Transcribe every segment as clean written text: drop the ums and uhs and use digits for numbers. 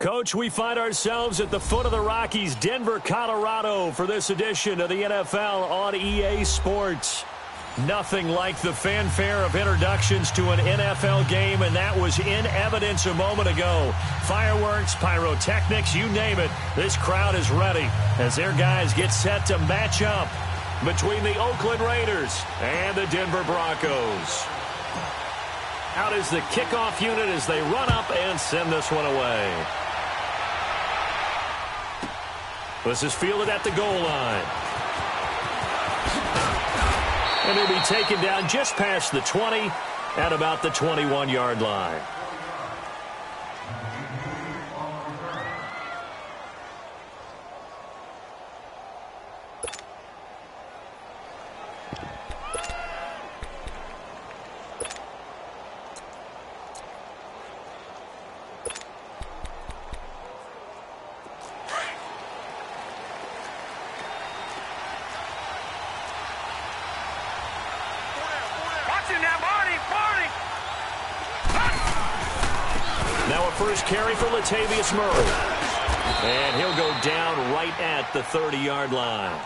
Coach, we find ourselves at the foot of the Rockies, Denver, Colorado, for this edition of the NFL on EA Sports. Nothing like the fanfare of introductions to an NFL game, and that was in evidence a moment ago. Fireworks, pyrotechnics, you name it. This crowd is ready as their guys get set to match up between the Oakland Raiders and the Denver Broncos. Out is the kickoff unit as they run up and send this one away. This is fielded at the goal line. And he'll be taken down just past the 20 at about the 21-yard line. Now a first carry for Latavius Murray. And he'll go down right at the 30-yard line.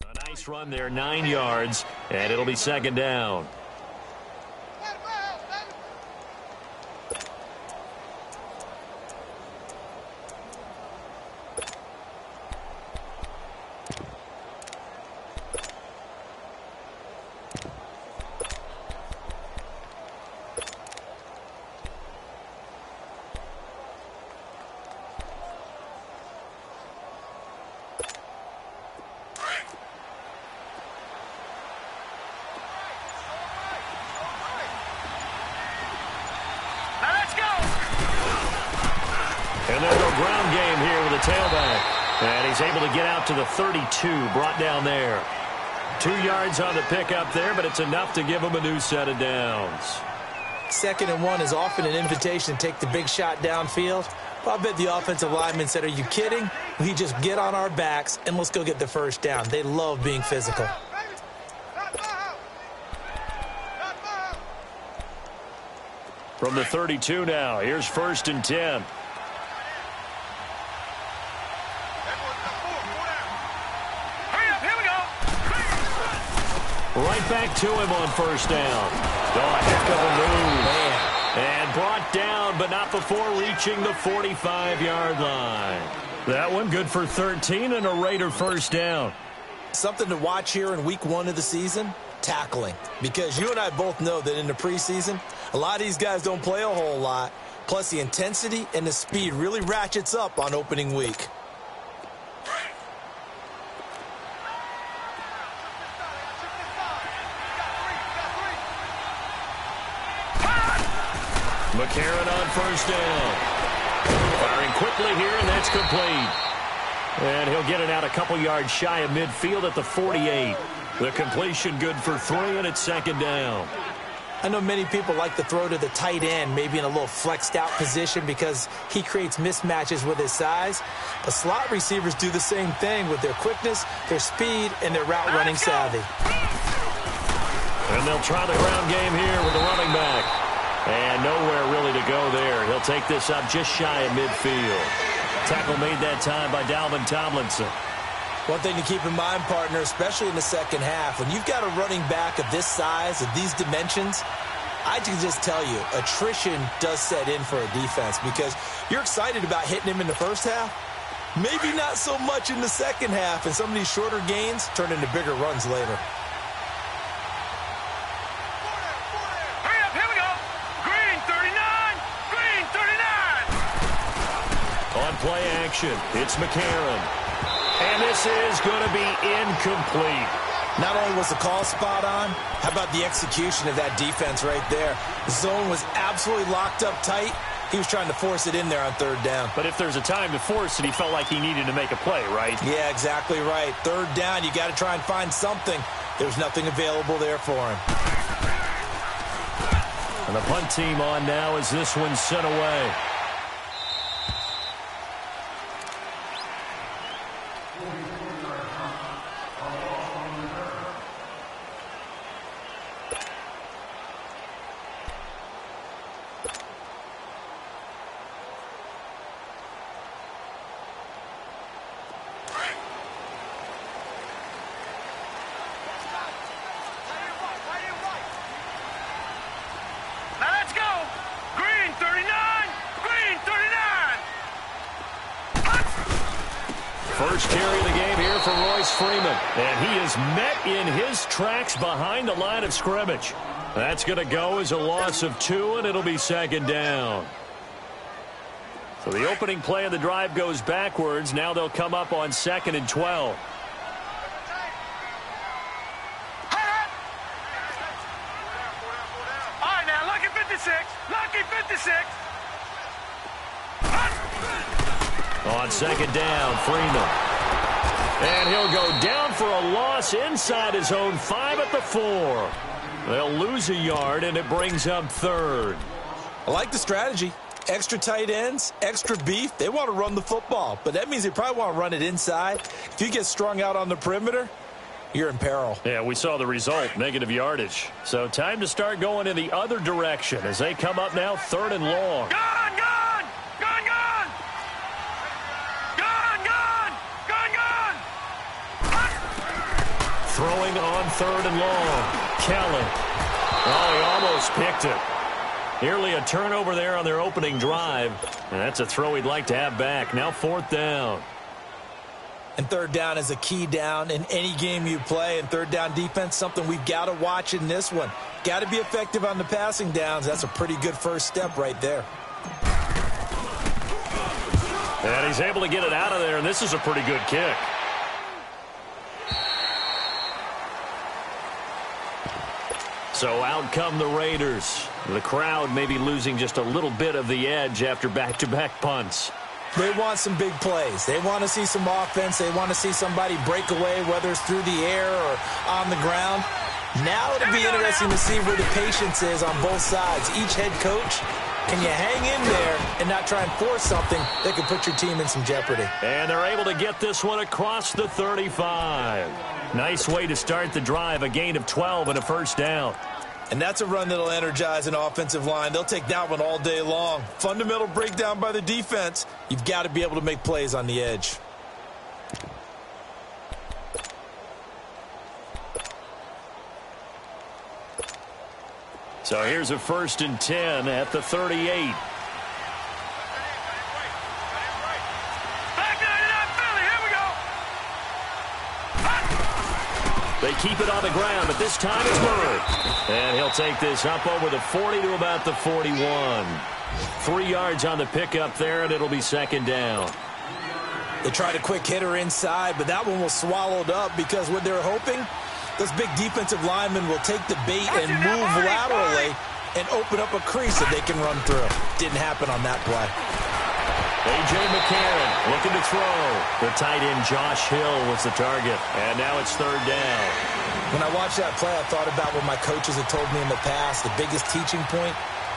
A nice run there, 9 yards, and it'll be second down. And they'll go ground game here with a tailback. And he's able to get out to the 32, brought down there. 2 yards on the pickup there, but it's enough to give him a new set of downs. 2nd and 1 is often an invitation to take the big shot downfield. Well, I bet the offensive lineman said, are you kidding? We just get on our backs and let's go get the first down. They love being physical. From the 32 now, here's 1st and 10. Right back to him on 1st down. Oh, a heck of a move. Man. And brought down, but not before reaching the 45-yard line. That one good for 13 and a Raider 1st down. Something to watch here in week 1 of the season, tackling. Because you and I both know that in the preseason, a lot of these guys don't play a whole lot. Plus the intensity and the speed really ratchets up on opening week. McCarron on 1st down. Firing quickly here, and that's complete. And he'll get it out a couple yards shy of midfield at the 48. The completion good for 3, and it's 2nd down. I know many people like to throw to the tight end, maybe in a little flexed out position because he creates mismatches with his size. But slot receivers do the same thing with their quickness, their speed, and their route running savvy. And they'll try the ground game here with the running back. And nowhere really to go there. He'll take this up just shy of midfield. Tackle made that time by Dalvin Tomlinson. One thing to keep in mind, partner, especially in the second half, when you've got a running back of this size, of these dimensions, I can just tell you, attrition does set in for a defense because you're excited about hitting him in the first half. Maybe not so much in the second half, and some of these shorter gains turn into bigger runs later. play action. It's McCarron. And this is going to be incomplete. Not only was the call spot on, how about the execution of that defense right there? The zone was absolutely locked up tight. He was trying to force it in there on third down. But if there's a time to force it, he felt like he needed to make a play, right? Yeah, exactly right. Third down, you got to try and find something. There's nothing available there for him. And the punt team on now as this one's sent away. First carry of the game here for Royce Freeman. And he is met in his tracks behind the line of scrimmage. That's going to go as a loss of 2, and it'll be second down. So the opening play of the drive goes backwards. Now they'll come up on 2nd and 12. All right, now, lucky 56. Lucky 56. On second down, Freeman. And he'll go down for a loss inside his own 5 at the 4. They'll lose a yard, and it brings up 3rd. I like the strategy. Extra tight ends, extra beef. They want to run the football, but that means they probably want to run it inside. If you get strung out on the perimeter, you're in peril. Yeah, we saw the result, negative yardage. So time to start going in the other direction as they come up now 3rd and long. Gone! Throwing on 3rd and long. Kelly. Oh, he almost picked it. Nearly a turnover there on their opening drive. And that's a throw he'd like to have back. Now 4th down. And 3rd down is a key down in any game you play. And 3rd down defense, something we've got to watch in this one. Got to be effective on the passing downs. That's a pretty good first step right there. And he's able to get it out of there, and this is a pretty good kick. So out come the Raiders. The crowd may be losing just a little bit of the edge after back-to-back punts. They want some big plays. They want to see some offense. They want to see somebody break away, whether it's through the air or on the ground. Now it'll be interesting to see where the patience is on both sides. Each head coach, can you hang in there and not try and force something that could put your team in some jeopardy? And they're able to get this one across the 35. Nice way to start the drive, a gain of 12 and a first down. And that's a run that'll energize an offensive line. They'll take that one all day long. Fundamental breakdown by the defense. You've got to be able to make plays on the edge. So here's a 1st and 10 at the 38. They keep it on the ground, but this time it's Murray. And he'll take this up over the 40 to about the 41. 3 yards on the pickup there, and it'll be second down. They tried a quick hitter inside, but that one was swallowed up because what they're hoping, those big defensive linemen will take the bait and move laterally and open up a crease that they can run through. Didn't happen on that play. A.J. McCarron looking to throw. The tight end Josh Hill was the target. And now it's 3rd down. When I watched that play, I thought about what my coaches had told me in the past. The biggest teaching point,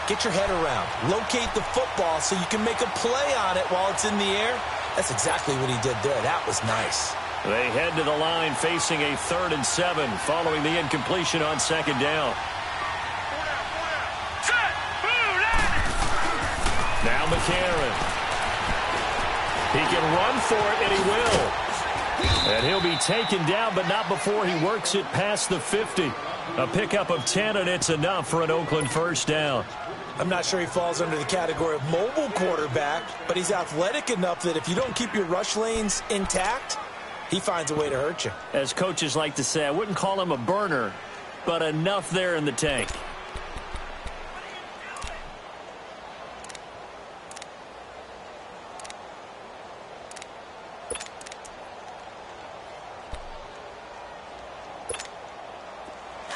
get your head around. Locate the football so you can make a play on it while it's in the air. That's exactly what he did there. That was nice. They head to the line facing a 3rd and 7 following the incompletion on second down. Now McCarron. He can run for it, and he will. And he'll be taken down, but not before he works it past the 50. A pickup of 10, and it's enough for an Oakland first down. I'm not sure he falls under the category of mobile quarterback, but he's athletic enough that if you don't keep your rush lanes intact, he finds a way to hurt you. As coaches like to say, I wouldn't call him a burner, but enough there in the tank.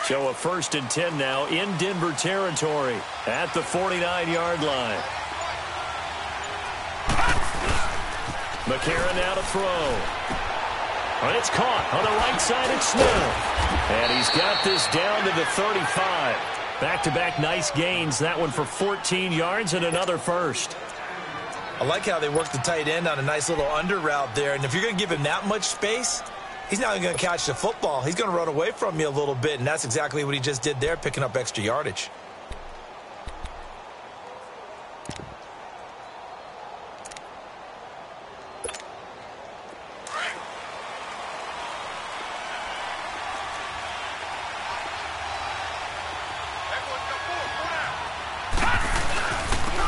So a 1st and 10 now in Denver territory at the 49-yard line. McCarron now to throw. And it's caught on the right side. It's Smith. And he's got this down to the 35. Back-to-back nice gains. That one for 14 yards and another first. I like how they work the tight end on a nice little under route there. And if you're going to give him that much space, he's not going to catch the football. He's going to run away from you a little bit, and that's exactly what he just did there, picking up extra yardage.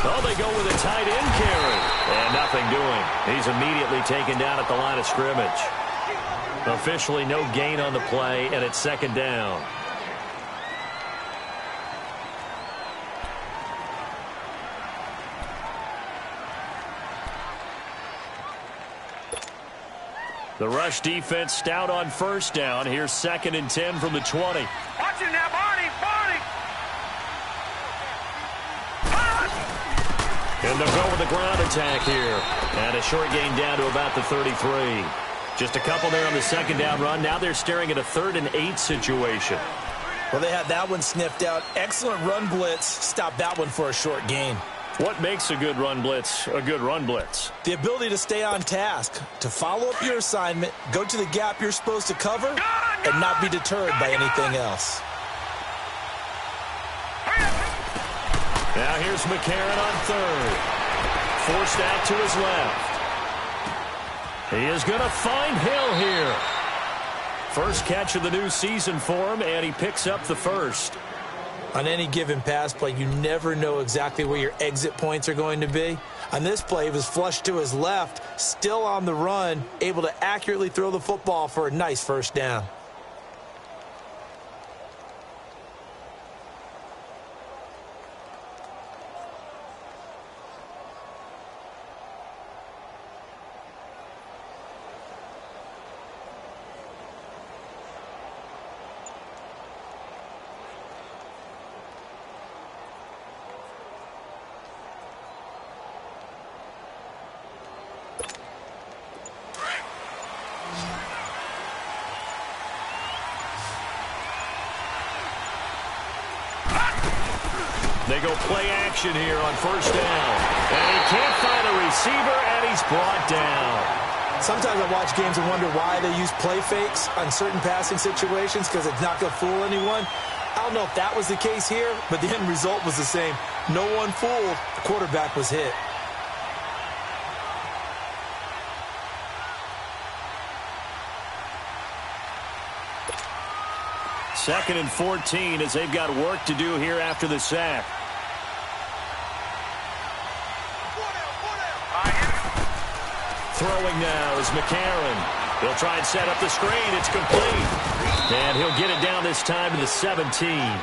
Oh, they go with a tight end carry. And nothing doing. He's immediately taken down at the line of scrimmage. Officially no gain on the play, and it's 2nd down. The rush defense stout on 1st down. Here's 2nd and 10 from the 20. Watch it now, Barney. And they'll go with the ground attack here. And a short gain down to about the 33. Just a couple there on the 2nd down run. Now they're staring at a 3rd and 8 situation. Well, they had that one sniffed out. Excellent run blitz. Stop that one for a short gain. What makes a good run blitz a good run blitz? The ability to stay on task, to follow up your assignment, go to the gap you're supposed to cover, and not be deterred by anything else. Now here's McCarron on 3rd. Forced out to his left. He is going to find Hill here. First catch of the new season for him, and he picks up the first. On any given pass play, you never know exactly where your exit points are going to be. On this play, he was flushed to his left, still on the run, able to accurately throw the football for a nice 1st down. They go play action here on 1st down. And he can't find a receiver, and he's brought down. Sometimes I watch games and wonder why they use play fakes on certain passing situations, because it's not going to fool anyone. I don't know if that was the case here, but the end result was the same. No one fooled. The quarterback was hit. Second and 14 as they've got work to do here after the sack. Throwing now is McCarron. He'll try and set up the screen. It's complete. And he'll get it down this time to the 17.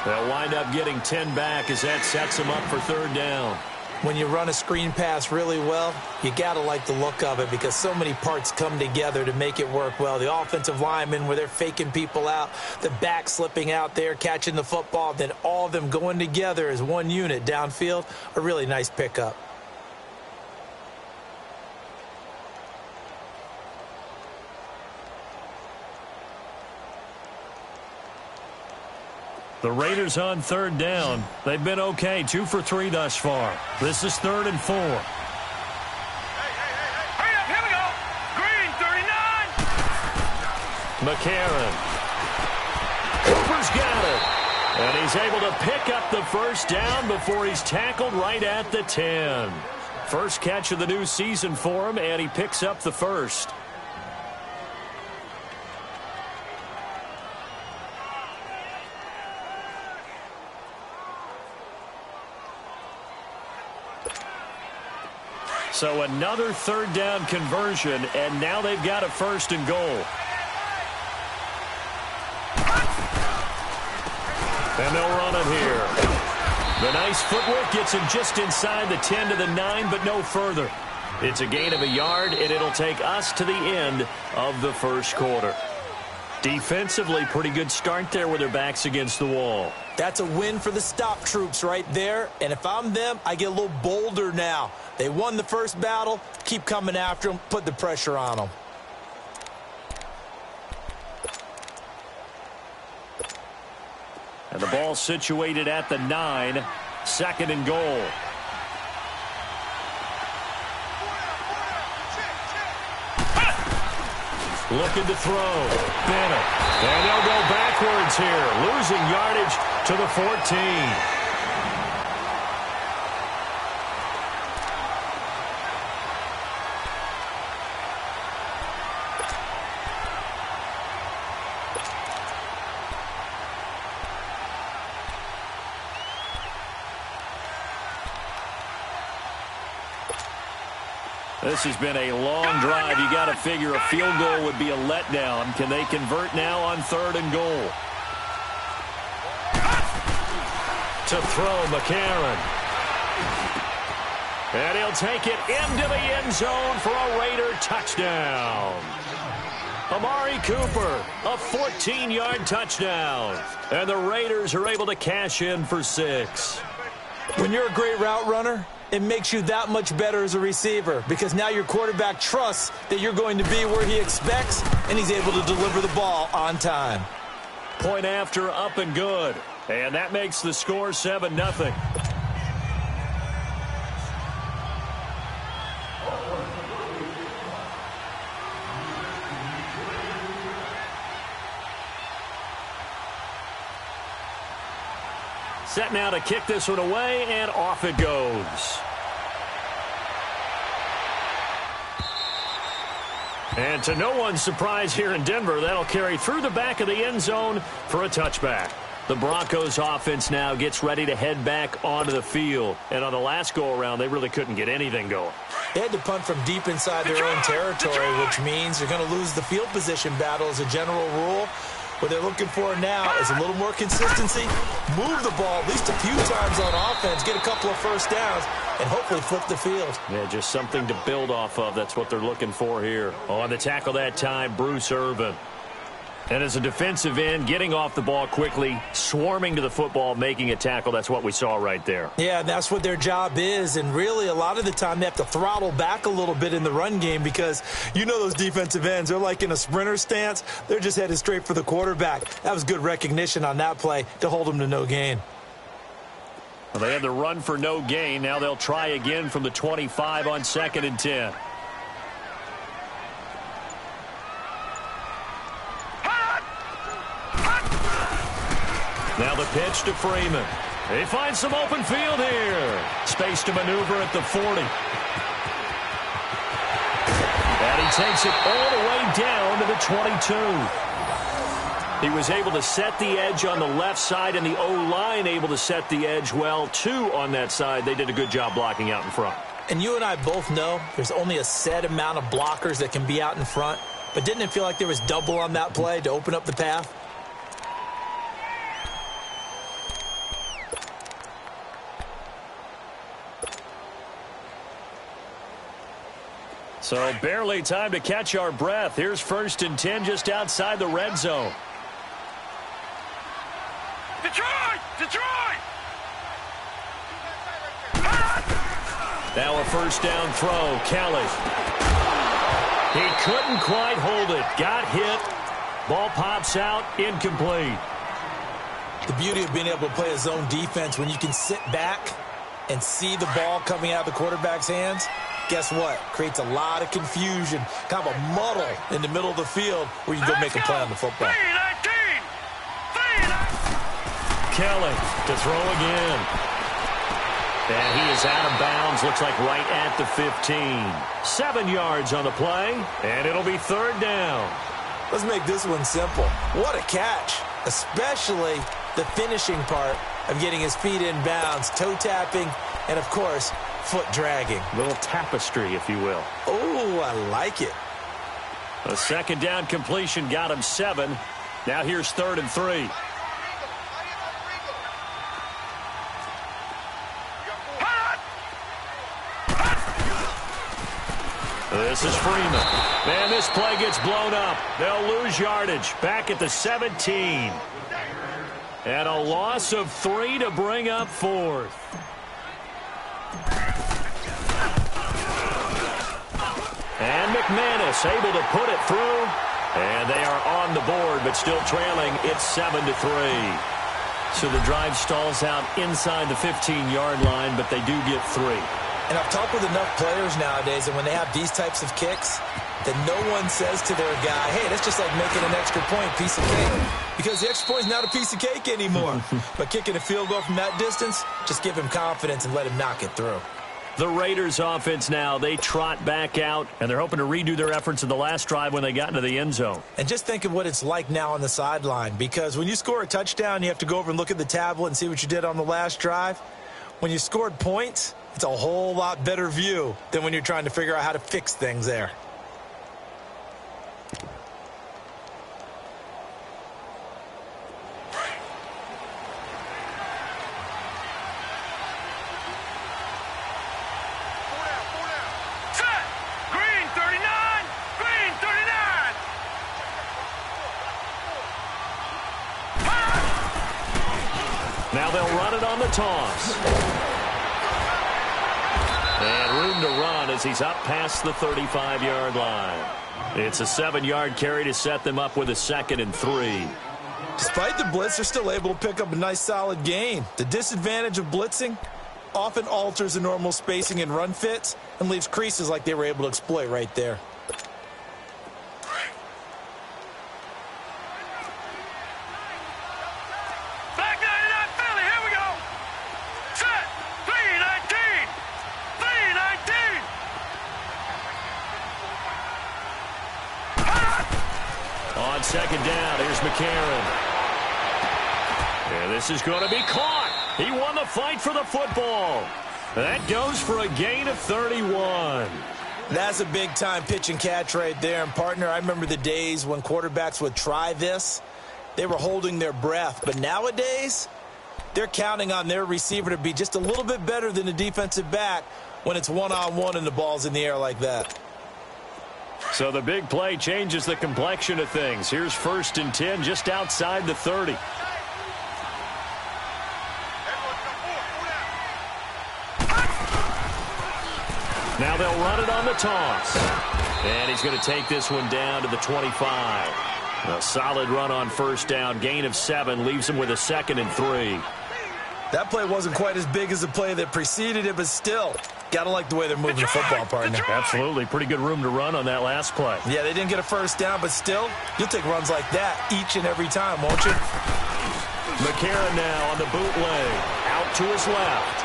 They'll wind up getting 10 back as that sets him up for 3rd down. When you run a screen pass really well, you got to like the look of it because so many parts come together to make it work well. The offensive linemen, where they're faking people out, the back slipping out there, catching the football, then all of them going together as one unit downfield, a really nice pickup. The Raiders on 3rd down. They've been okay, 2 for 3 thus far. This is 3rd and 4. Hurry up, here we go. Green, 39. McCarron. Cooper's got it. And he's able to pick up the 1st down before he's tackled right at the 10. First catch of the new season for him, and he picks up the 1st. So another 3rd down conversion, and now they've got a 1st and goal. And they'll run it here. The nice footwork gets him just inside the 10 to the 9, but no further. It's a gain of a yard, and it'll take us to the end of the 1st quarter. Defensively, pretty good start there with their backs against the wall. That's a win for the stop troops right there. And if I'm them, I get a little bolder now. They won the first battle. Keep coming after them. Put the pressure on them. And the ball situated at the 9. 2nd and goal. Looking to throw. Bennett. And they'll go backwards here. Losing yardage to the 14. This has been a long drive. You got to figure a field goal would be a letdown. Can they convert now on 3rd and goal? To throw, McCarron. And he'll take it into the end zone for a Raider touchdown. Amari Cooper, a 14-yard touchdown. And the Raiders are able to cash in for 6. When you're a great route runner, it makes you that much better as a receiver because now your quarterback trusts that you're going to be where he expects, and he's able to deliver the ball on time. Point after, up and good. And that makes the score 7-0. Set now to kick this one away, and off it goes. And to no one's surprise here in Denver, that'll carry through the back of the end zone for a touchback. The Broncos offense now gets ready to head back onto the field. And on the last go-around, they really couldn't get anything going. They had to punt from deep inside their own territory, which means they're going to lose the field position battle as a general rule. What they're looking for now is a little more consistency, move the ball at least a few times on offense, get a couple of first downs, and hopefully flip the field. Yeah, just something to build off of. That's what they're looking for here. On the tackle that time, Bruce Irvin. And as a defensive end, getting off the ball quickly, swarming to the football, making a tackle, that's what we saw right there. Yeah, that's what their job is, and really a lot of the time they have to throttle back a little bit in the run game because you know those defensive ends, they're like in a sprinter stance. They're just headed straight for the quarterback. That was good recognition on that play to hold them to no gain. Well, they had the run for no gain. Now they'll try again from the 25 on 2nd and 10. Now the pitch to Freeman. They find some open field here. Space to maneuver at the 40. And he takes it all the way down to the 22. He was able to set the edge on the left side, and the O-line able to set the edge well, too, on that side. They did a good job blocking out in front. And you and I both know there's only a set amount of blockers that can be out in front. But didn't it feel like there was double on that play to open up the path? So barely time to catch our breath. Here's 1st and 10 just outside the red zone. Detroit! Detroit! Now a first down throw. Kelly. He couldn't quite hold it. Got hit. Ball pops out. Incomplete. The beauty of being able to play a zone defense when you can sit back and see the ball coming out of the quarterback's hands. Guess what? Creates a lot of confusion, kind of a muddle in the middle of the field where you can go make a play on the football. Kelly to throw again. And he is out of bounds, looks like right at the 15. 7 yards on the play, and it'll be 3rd down. Let's make this one simple. What a catch, especially the finishing part of getting his feet in bounds, toe tapping, and, of course, foot dragging. Little tapestry, if you will. Oh, I like it. A 2nd down completion got him 7. Now here's 3rd and 3. This is Freeman. And this play gets blown up. They'll lose yardage. Back at the 17. And a loss of 3 to bring up 4th. And McManus able to put it through. And they are on the board, but still trailing. It's 7-3. So the drive stalls out inside the 15-yard line, but they do get 3. And I've talked with enough players nowadays, and when they have these types of kicks, that no one says to their guy, hey, that's just like making an extra point, piece of cake. Because the extra point is not a piece of cake anymore. But kicking a field goal from that distance, just give him confidence and let him knock it through. The Raiders offense now, they trot back out, and they're hoping to redo their efforts in the last drive when they got into the end zone. And just think of what it's like now on the sideline, because when you score a touchdown, you have to go over and look at the tablet and see what you did on the last drive. When you scored points, it's a whole lot better view than when you're trying to figure out how to fix things there. Now they'll run it on the toss. And room to run as he's up past the 35-yard line. It's a 7-yard carry to set them up with a 2nd and 3. Despite the blitz, they're still able to pick up a nice solid gain. The disadvantage of blitzing often alters the normal spacing and run fits and leaves creases like they were able to exploit right there. On 2nd down, here's McCarron. And this is going to be caught. He won the fight for the football. That goes for a gain of 31. That's a big-time pitch and catch right there. And, partner, I remember the days when quarterbacks would try this. They were holding their breath. But nowadays, they're counting on their receiver to be just a little bit better than the defensive back when it's one-on-one and the ball's in the air like that. So the big play changes the complexion of things. Here's 1st and 10 just outside the 30. Now they'll run it on the toss. And he's going to take this one down to the 25. A solid run on 1st down. Gain of 7 leaves him with a 2nd and 3. That play wasn't quite as big as the play that preceded it, but still, got to like the way they're moving the football, partner. Absolutely. Pretty good room to run on that last play. Yeah, they didn't get a 1st down, but still, you'll take runs like that each and every time, won't you? McCarron now on the bootleg. Out to his left.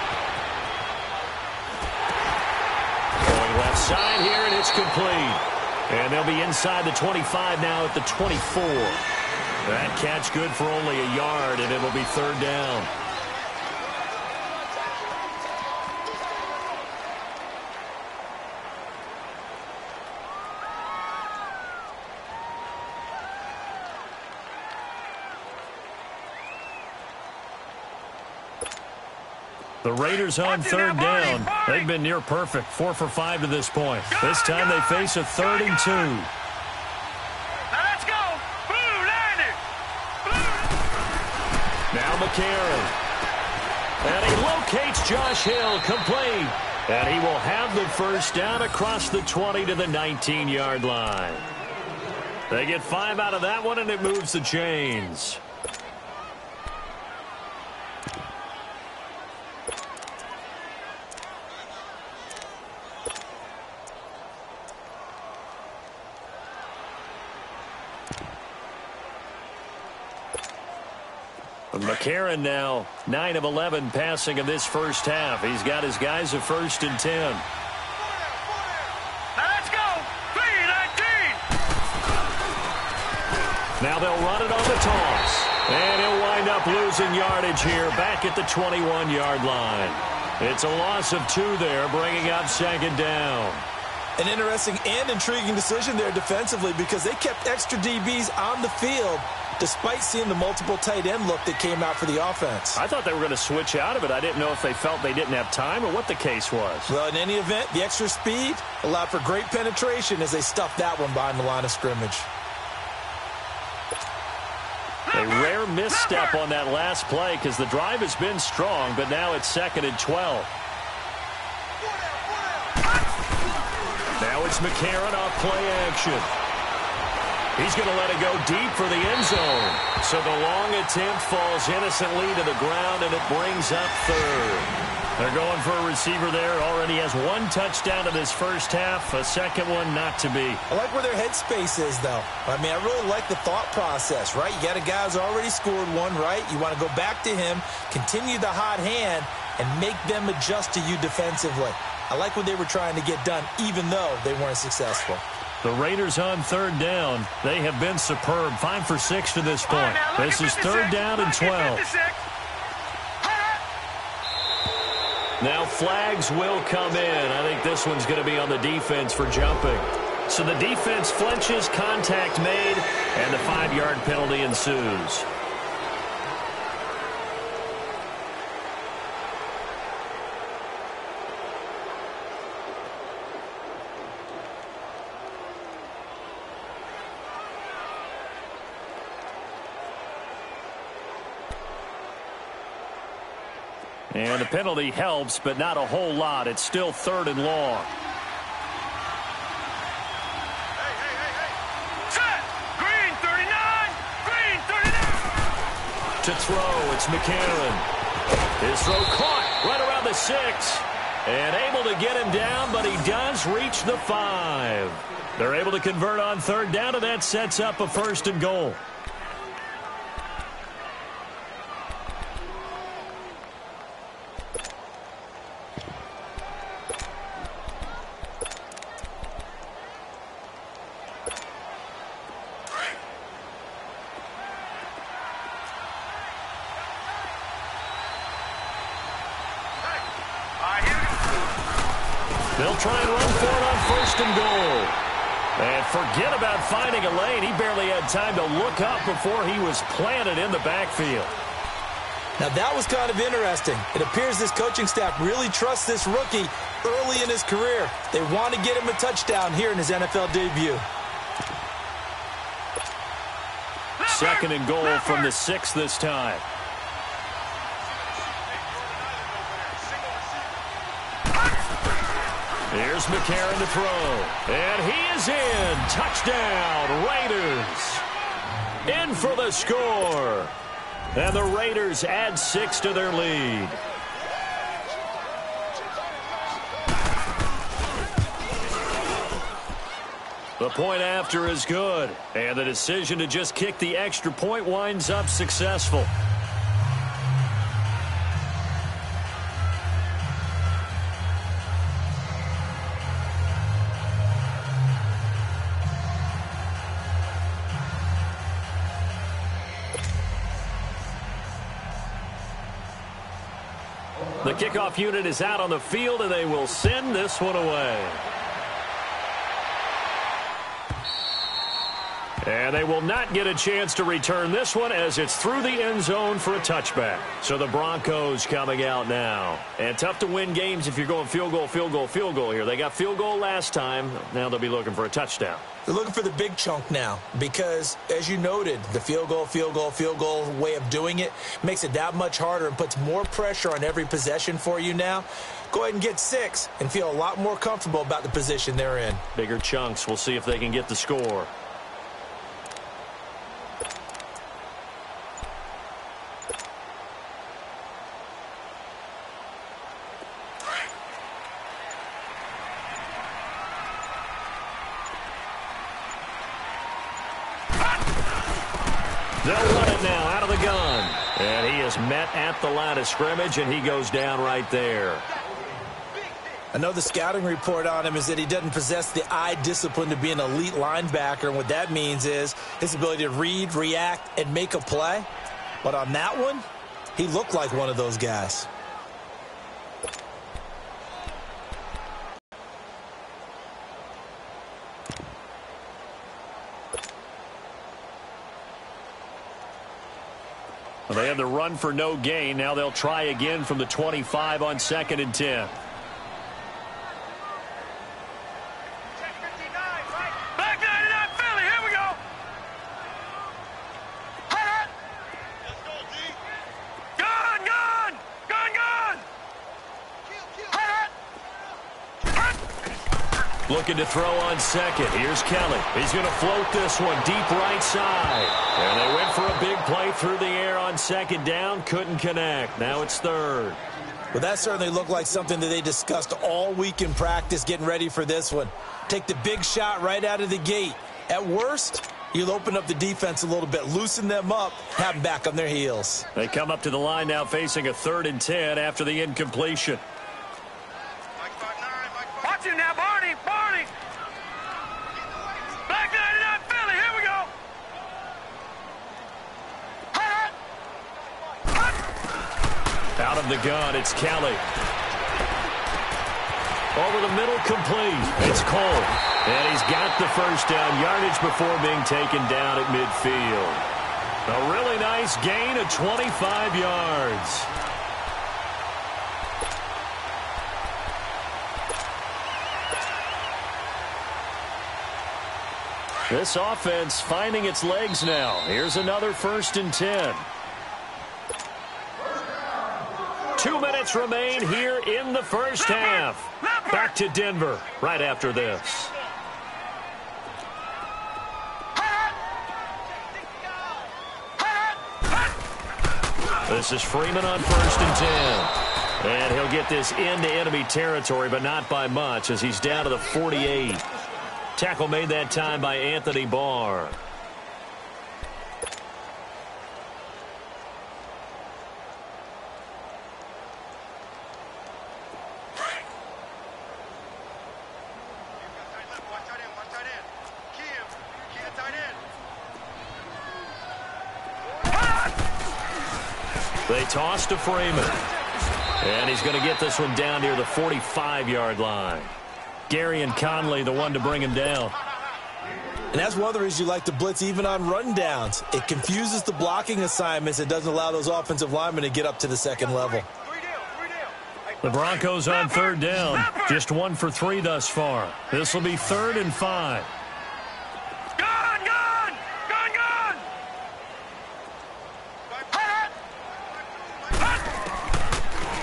Going left side here, and it's complete. And they'll be inside the 25 now at the 24. That catch good for only a yard, and it'll be 3rd down. The Raiders on 3rd down. They've been near perfect. 4 for 5 to this point. This time they face a 3rd and 2. Now let's go. Blue, land it. Now McCarron. And he locates Josh Hill, complete. And he will have the 1st down across the 20 to the 19-yard line. They get 5 out of that one, and it moves the chains. McCarron now 9 of 11 passing in this 1st half. He's got his guys a 1st and 10. Now let's go. 3-19. Now they'll run it on the toss. And he'll wind up losing yardage here back at the 21-yard line. It's a loss of 2 there, bringing up 2nd down. An interesting and intriguing decision there defensively because they kept extra DBs on the field despite seeing the multiple tight end look that came out for the offense. I thought they were going to switch out of it. I didn't know if they felt they didn't have time or what the case was. Well, in any event, the extra speed allowed for great penetration as they stuffed that one behind the line of scrimmage. A rare misstep on that last play because the drive has been strong, but now it's 2nd and 12. Now it's McCarron off play action. He's going to let it go deep for the end zone. So the long attempt falls innocently to the ground, and it brings up 3rd. They're going for a receiver there. Already has 1 touchdown in this first half. A second one not to be. I like where their headspace is, though. I mean, I really like the thought process, right? You got a guy who's already scored one, right? You want to go back to him, continue the hot hand, and make them adjust to you defensively. I like what they were trying to get done, even though they weren't successful. The Raiders on 3rd down. They have been superb. 5 for 6 to this point. This is 3rd down and 12. Now flags will come in. I think this one's going to be on the defense for jumping. So the defense flinches, contact made, and the 5-yard penalty ensues. And the penalty helps, but not a whole lot. It's still 3rd and long. Set! Green 39! Green 39! To throw, it's McCarron. His throw caught right around the 6. And able to get him down, but he does reach the 5. They're able to convert on 3rd down, and that sets up a 1st and goal. They'll try and run for it on 1st and goal. And forget about finding a lane. He barely had time to look up before he was planted in the backfield. Now, that was kind of interesting. It appears this coaching staff really trusts this rookie early in his career. They want to get him a touchdown here in his NFL debut. 2nd and goal from the 6 this time. Here's McCarron to throw. And he is in. Touchdown, Raiders. In for the score. And the Raiders add 6 to their lead. The point after is good. And the decision to just kick the extra point winds up successful. The kickoff unit is out on the field, and they will send this one away. And they will not get a chance to return this one as it's through the end zone for a touchback. So the Broncos coming out now. And tough to win games if you're going field goal, field goal, field goal here. They got field goal last time. Now they'll be looking for a touchdown. They're looking for the big chunk now because, as you noted, the field goal way of doing it makes it that much harder and puts more pressure on every possession for you now. Go ahead and get 6 and feel a lot more comfortable about the position they're in. Bigger chunks. We'll see if they can get the score. They'll run it now out of the gun. And he is met at the line of scrimmage, and he goes down right there. I know the scouting report on him is that he doesn't possess the eye discipline to be an elite linebacker. And what that means is his ability to read, react, and make a play. But on that one, he looked like one of those guys. Well, they had the run for no gain. Now they'll try again from the 25 on 2nd and 10. Back 99, Philly. Here we go. Gun, gun. Gun, gun. Looking to throw on 2nd. Here's Kelly. He's going to float this one deep right side. And they went for a big play through the air on 2nd down. Couldn't connect. Now it's 3rd. Well, that certainly looked like something that they discussed all week in practice getting ready for this one. Take the big shot right out of the gate. At worst, you'll open up the defense a little bit, loosen them up, have them back on their heels. They come up to the line now facing a 3rd and 10 after the incompletion. Watch him now, Barney. Barney. Back 99, Philly. Here we go. Out of the gun, it's Kelly. Over the middle, complete. It's Cole. And he's got the first down yardage before being taken down at midfield. A really nice gain of 25 yards. This offense finding its legs now. Here's another 1st and 10. 2 minutes remain here in the first half. Back to Denver right after this. This is Freeman on 1st and 10. And he'll get this into enemy territory, but not by much as he's down to the 48. Tackle made that time by Anthony Barr. They toss to Freeman. And he's going to get this one down near the 45-yard line. Gary and Conley, the one to bring him down. And that's one of the reasons you like to blitz even on rundowns. It confuses the blocking assignments. It doesn't allow those offensive linemen to get up to the 2nd level. The Broncos on 3rd down. Just 1 for 3 thus far. This will be 3rd and 5. Gun, gun. Gun, gun.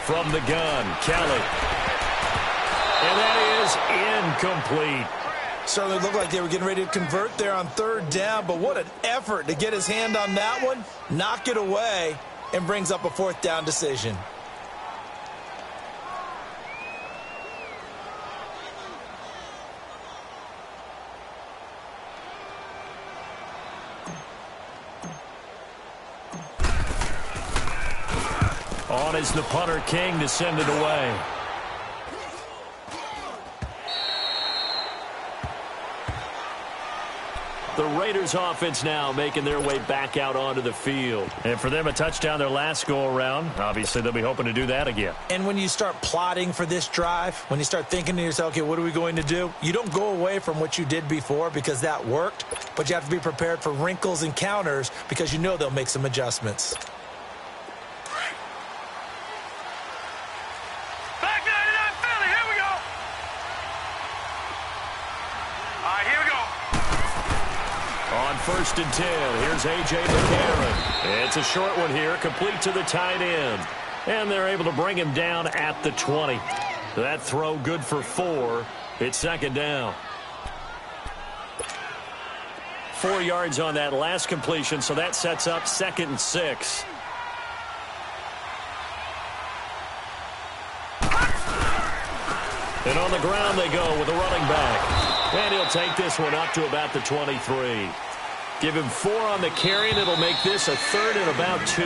From the gun, Kelly. And that is incomplete. Certainly looked like they were getting ready to convert there on 3rd down, but what an effort to get his hand on that one, knock it away, and brings up a 4th down decision. On is the punter, King, to send it away. The Raiders offense now making their way back out onto the field. And for them, a touchdown their last go-around. Obviously, they'll be hoping to do that again. And when you start plotting for this drive, when you start thinking to yourself, okay, what are we going to do? You don't go away from what you did before because that worked, but you have to be prepared for wrinkles and counters because you know they'll make some adjustments. Back 99, Philly. Here we go. All right, here we go. On 1st and 10, here's A.J. McCarron. It's a short one here, complete to the tight end. And they're able to bring him down at the 20. That throw good for 4. It's 2nd down. 4 yards on that last completion, so that sets up 2nd and 6. And on the ground they go with a running back. And he'll take this one up to about the 23. Give him 4 on the carry, and it'll make this a 3rd and about 2.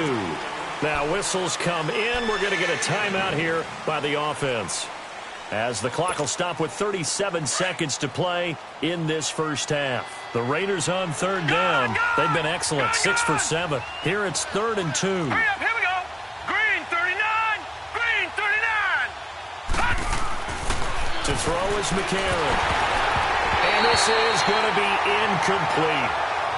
Now whistles come in. We're going to get a timeout here by the offense, as the clock will stop with 37 seconds to play in this first half. The Raiders on 3rd down. They've been excellent, 6 for 7. Here it's 3rd and 2. Hurry up, here we go. Green 39. Green 39. To throw is McCarron. And this is going to be incomplete.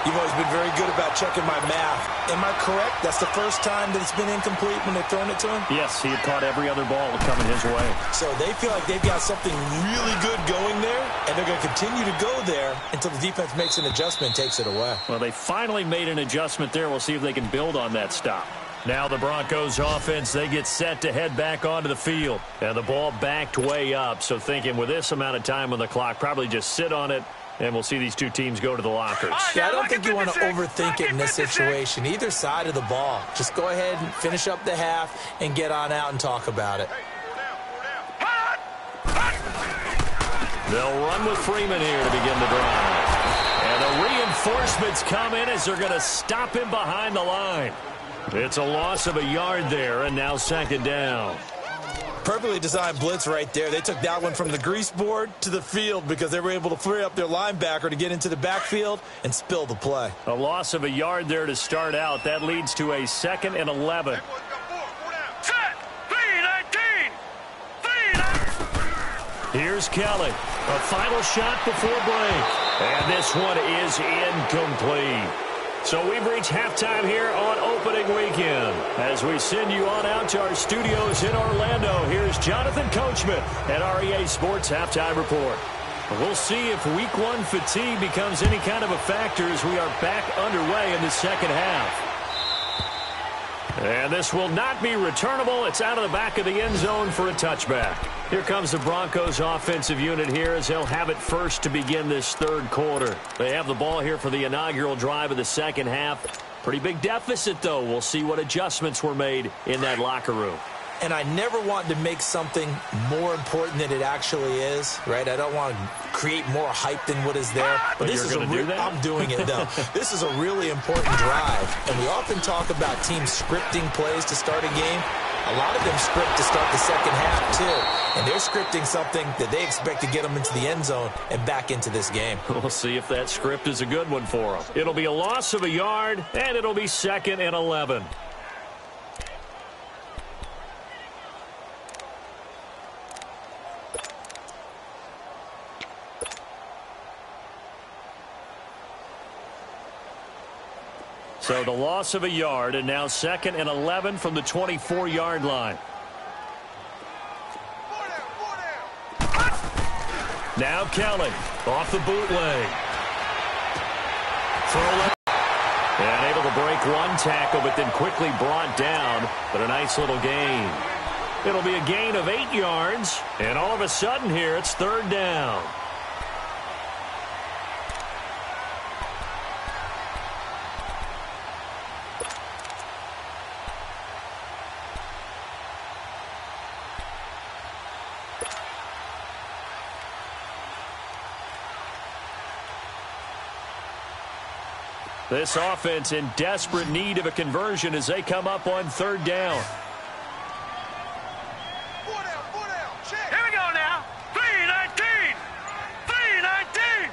You've always been very good about checking my math. Am I correct? That's the first time that it's been incomplete when they've thrown it to him? Yes, he had caught every other ball coming his way. So they feel like they've got something really good going there, and they're going to continue to go there until the defense makes an adjustment and takes it away. Well, they finally made an adjustment there. We'll see if they can build on that stop. Now the Broncos offense, they get set to head back onto the field. And the ball backed way up, so thinking with this amount of time on the clock, probably just sit on it. And we'll see these two teams go to the lockers. Yeah, I don't think you want to overthink it in this situation. Either side of the ball. Just go ahead and finish up the half and get on out and talk about it. They'll run with Freeman here to begin the drive. And the reinforcements come in as they're going to stop him behind the line. It's a loss of a yard there, and now second down. Perfectly designed blitz right there. They took that one from the grease board to the field because they were able to free up their linebacker to get into the backfield and spill the play. A loss of a yard there to start out. That leads to a 2nd and 11. Set. 3-19. 3-19. Here's Kelly. A final shot before break. And this one is incomplete. So we've reached halftime here on opening weekend. As we send you on out to our studios in Orlando, here's Jonathan Coachman at REA Sports Halftime Report. We'll see if Week 1 fatigue becomes any kind of a factor as we are back underway in the second half. And this will not be returnable. It's out of the back of the end zone for a touchback. Here comes the Broncos offensive unit here as they'll have it first to begin this third quarter. They have the ball here for the inaugural drive of the second half. Pretty big deficit, though. We'll see what adjustments were made in that locker room. And I never want to make something more important than it actually is, right? I don't want to create more hype than what is there. But this is I'm doing it, though. This is a really important drive. And we often talk about teams scripting plays to start a game. A lot of them script to start the second half, too. And they're scripting something that they expect to get them into the end zone and back into this game. We'll see if that script is a good one for them. It'll be a loss of a yard, and it'll be 2nd and 11. So the loss of a yard, and now 2nd and 11 from the 24-yard line. Now Kelly off the bootleg. And able to break one tackle, but then quickly brought down. But a nice little gain. It'll be a gain of 8 yards. And all of a sudden here, it's 3rd down. This offense in desperate need of a conversion as they come up on 3rd down. Here we go now. 3-19. 3-19.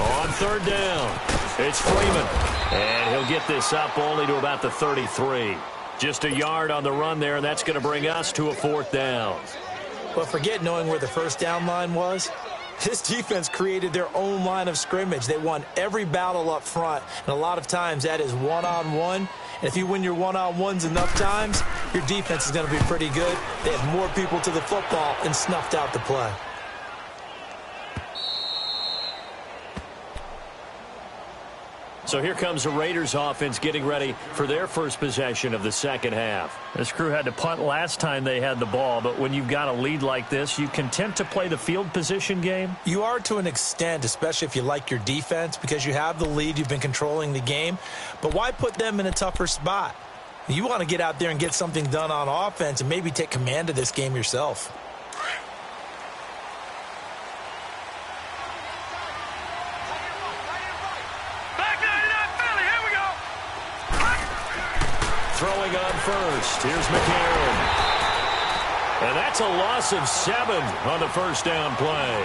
On 3rd down, it's Freeman. And he'll get this up only to about the 33. Just a yard on the run there, and that's going to bring us to a 4th down. But forget knowing where the first down line was. This defense created their own line of scrimmage. They won every battle up front, and a lot of times that is one-on-one. And if you win your one-on-ones enough times, your defense is going to be pretty good. They had more people to the football and snuffed out the play. So here comes the Raiders offense getting ready for their first possession of the second half. This crew had to punt last time they had the ball, but when you've got a lead like this, you content to play the field position game? You are to an extent, especially if you like your defense, because you have the lead, you've been controlling the game. But why put them in a tougher spot? You want to get out there and get something done on offense and maybe take command of this game yourself. Throwing on first. Here's McCarron. And that's a loss of 7 on the first down play.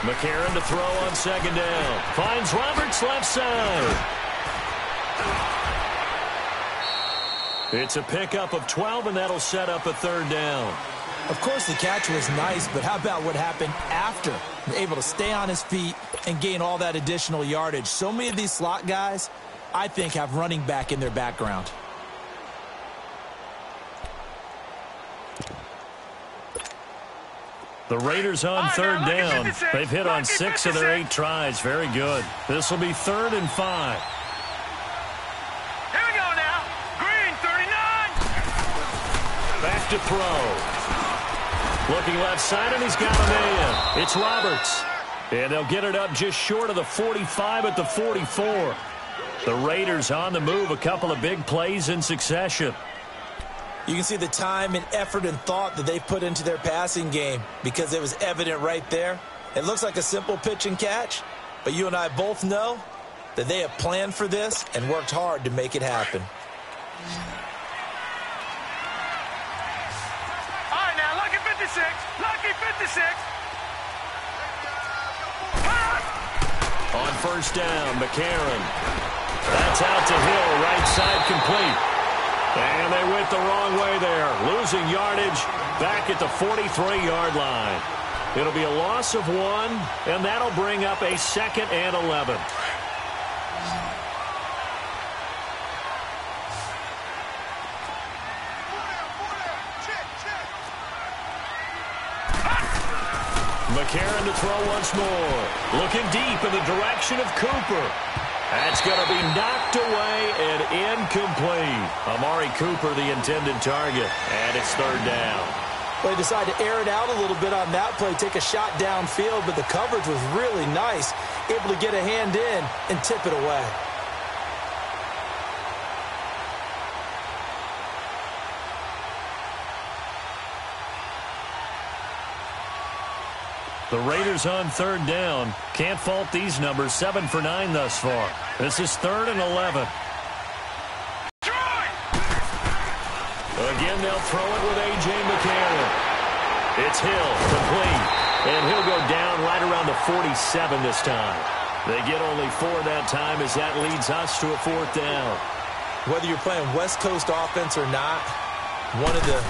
McCarron to throw on second down. Finds Roberts left side. It's a pickup of 12, and that'll set up a third down. Of course, the catch was nice, but how about what happened after? Able to stay on his feet and gain all that additional yardage. So many of these slot guys, I think, have running back in their background. The Raiders on third down. They've hit on 6 of their 8 tries. Very good. This will be 3rd and 5. Here we go now. Green, 39. Back to throw. Looking left side, and he's got a man. It's Roberts. And they'll get it up just short of the 45 at the 44. The Raiders on the move. A couple of big plays in succession. You can see the time and effort and thought that they put into their passing game because it was evident right there. It looks like a simple pitch and catch, but you and I both know that they have planned for this and worked hard to make it happen. All right, now, lucky 56. Lucky 56. On first down, McCarron. That's out to Hill, right side complete. And they went the wrong way there, losing yardage back at the 43-yard line. It'll be a loss of 1, and that'll bring up a 2nd and 11. McCarron to throw once more. Looking deep in the direction of Cooper. That's going to be knocked away and incomplete. Amari Cooper, the intended target, and it's 3rd down. Well, they decided to air it out a little bit on that play, take a shot downfield, but the coverage was really nice, able to get a hand in and tip it away. The Raiders on 3rd down. Can't fault these numbers. 7 for 9 thus far. This is 3rd and 11. Again, they'll throw it with A.J. McCarron. It's Hill, complete. And he'll go down right around the 47 this time. They get only 4 that time as that leads us to a 4th down. Whether you're playing West Coast offense or not, one of the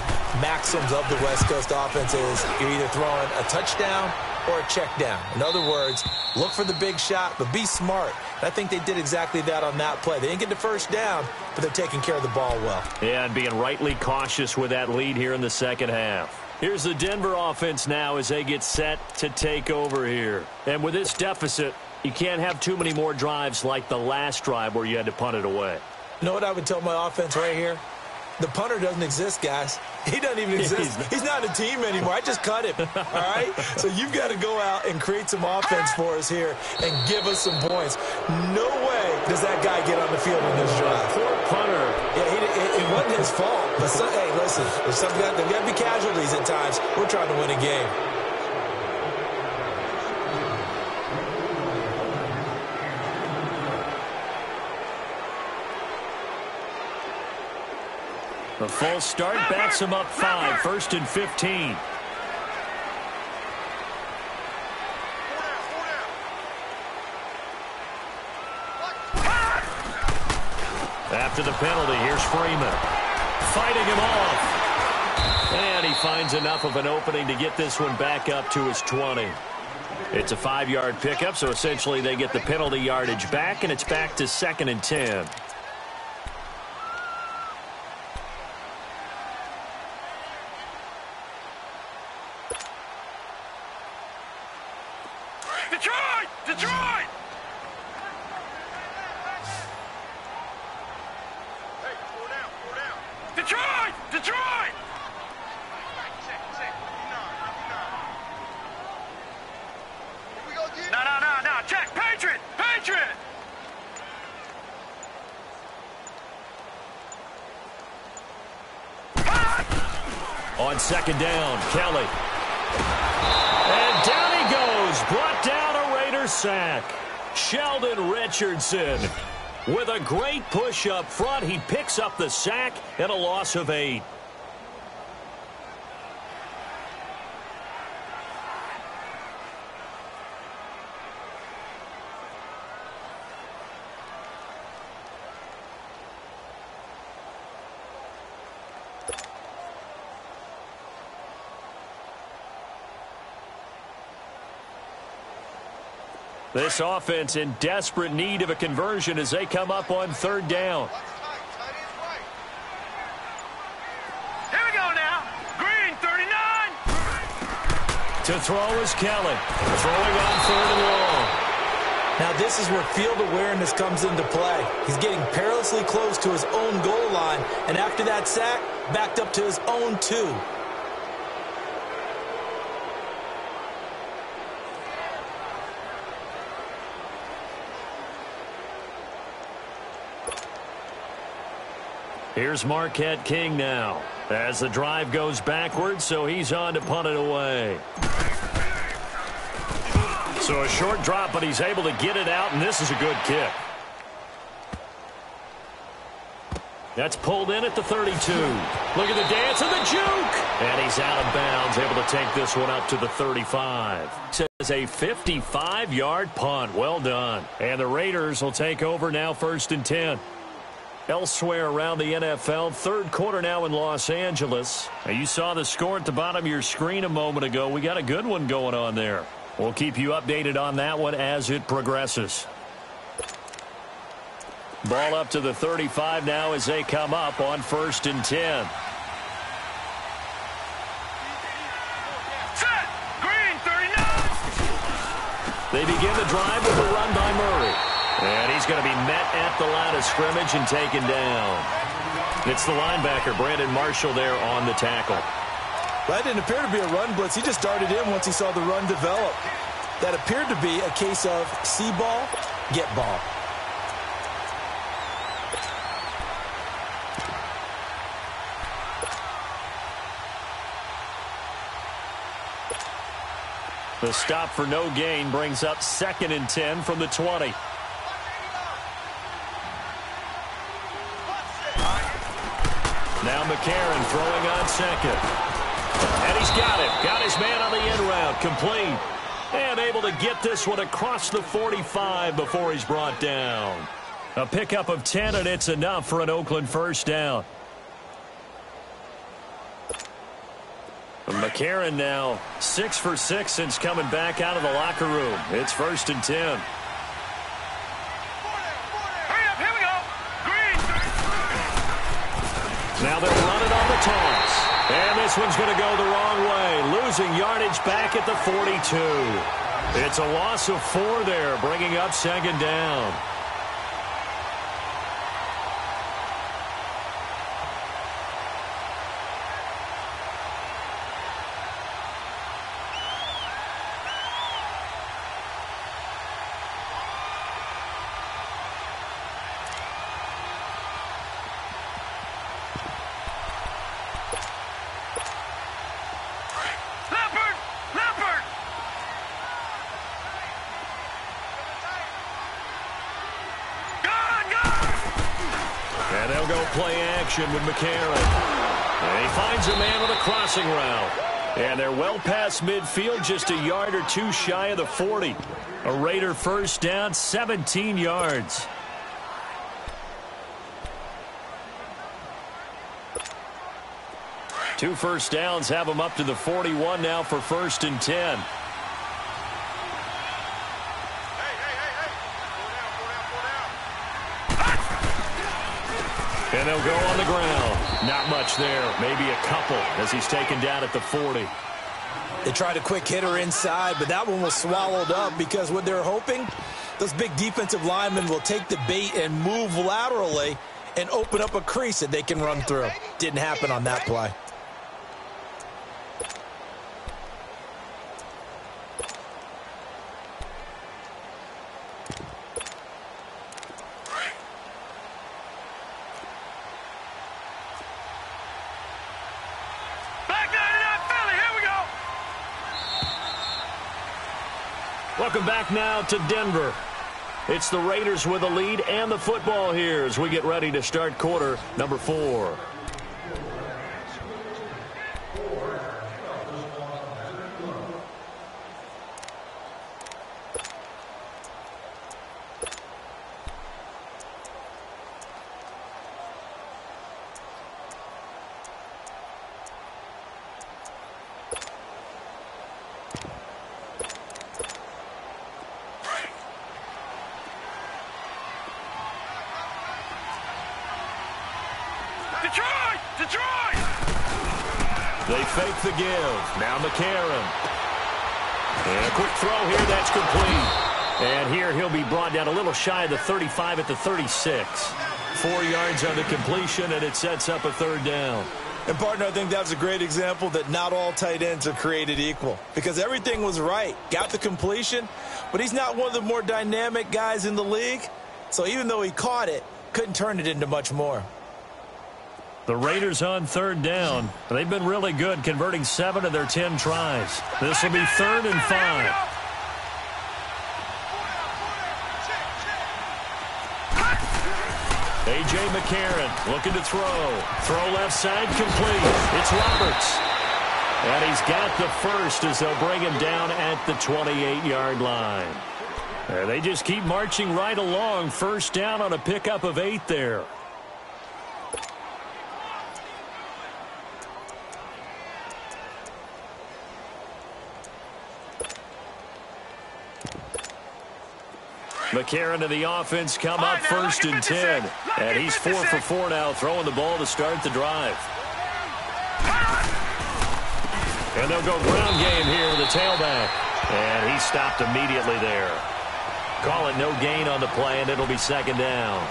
maxims of the West Coast offense is you're either throwing a touchdown or a check down. In other words, look for the big shot, but be smart. And I think they did exactly that on that play. They didn't get the first down, but they're taking care of the ball well. Yeah, and being rightly cautious with that lead here in the second half. Here's the Denver offense now as they get set to take over here. And with this deficit, you can't have too many more drives like the last drive where you had to punt it away. You know what I would tell my offense right here? The punter doesn't exist, guys. He doesn't even exist. He's not a team anymore. I just cut him, all right? So you've got to go out and create some offense for us here and give us some points. No way does that guy get on the field in this drive. Poor punter. Yeah, it wasn't his fault. But, hey, listen, there's got to be casualties at times. We're trying to win a game. The full start backs him up 5, 1st and 15. After the penalty, here's Freeman. Fighting him off. And he finds enough of an opening to get this one back up to his 20. It's a 5-yard pickup, so essentially they get the penalty yardage back, and it's back to 2nd and 10. Detroit! Detroit! Hey, 4 down, 4 down. Detroit! Detroit! Check. Here we go, dude. No. Check. Patriot! Patriot! On 2nd down, Kelly. And down he goes. Brought down a Raiders sack. Sheldon Richardson with a great push up front. He picks up the sack and a loss of 8. This offense in desperate need of a conversion as they come up on third down. Here we go now. Green 39. To throw is Kelly. Throwing on third and long. Now this is where field awareness comes into play. He's getting perilously close to his own goal line, and after that sack, backed up to his own 2. Here's Marquette King now as the drive goes backwards, so he's on to punt it away. So a short drop, but he's able to get it out, and this is a good kick. That's pulled in at the 32. Look at the dance and the juke. And he's out of bounds, able to take this one up to the 35. Says a 55-yard punt. Well done. And the Raiders will take over now, 1st and 10. Elsewhere around the NFL, third quarter now in Los Angeles. Now you saw the score at the bottom of your screen a moment ago. We got a good one going on there. We'll keep you updated on that one as it progresses. Ball up to the 35 now as they come up on 1st and 10. Set. Green 39. They begin the drive with a run by Murray. And he's going to be met at the line of scrimmage and taken down. It's the linebacker, Brandon Marshall, there on the tackle. That didn't appear to be a run blitz. He just darted in once he saw the run develop. That appeared to be a case of see ball, get ball. The stop for no gain brings up 2nd and 10 from the 20. Now McCarron throwing on second. And he's got it. Got his man on the end route. Complete. And able to get this one across the 45 before he's brought down. A pickup of 10, and it's enough for an Oakland first down. McCarron now 6 for 6 since coming back out of the locker room. It's 1st and 10. Now they'll run it on the toss. And this one's going to go the wrong way. Losing yardage back at the 42. It's a loss of 4 there, bringing up 2nd down. And they'll go play action with McCarron. And he finds a man with a crossing route. And they're well past midfield, just a yard or 2 shy of the 40. A Raider first down, 17 yards. Two first downs have them up to the 41 now for 1st and 10. And they'll go on the ground. Not much there. Maybe a couple as he's taken down at the 40. They tried a quick hitter inside, but that one was swallowed up because what they're hoping, those big defensive linemen will take the bait and move laterally and open up a crease that they can run through. Didn't happen on that play. Welcome back now to Denver. It's the Raiders with a lead and the football here as we get ready to start quarter number 4. fake the give. Now McCarron. And a quick throw here. That's complete. And here he'll be brought down a little shy of the 35 at the 36. 4 yards on the completion, and it sets up a third down. And, partner, I think that was a great example that not all tight ends are created equal. Because everything was right. Got the completion, but he's not one of the more dynamic guys in the league. So even though he caught it, couldn't turn it into much more. The Raiders on third down. They've been really good, converting 7 of their 10 tries. This will be 3rd and 5. A.J. McCarron looking to throw. Throw left side, complete. It's Roberts. And he's got the first as they'll bring him down at the 28-yard line. They just keep marching right along. First down on a pickup of 8 there. McCarron to the offense come up 1st and 10. And he's 4 for 4 now, throwing the ball to start the drive. And they'll go ground game here with the tailback. And he stopped immediately there. Call it no gain on the play, and it'll be 2nd down.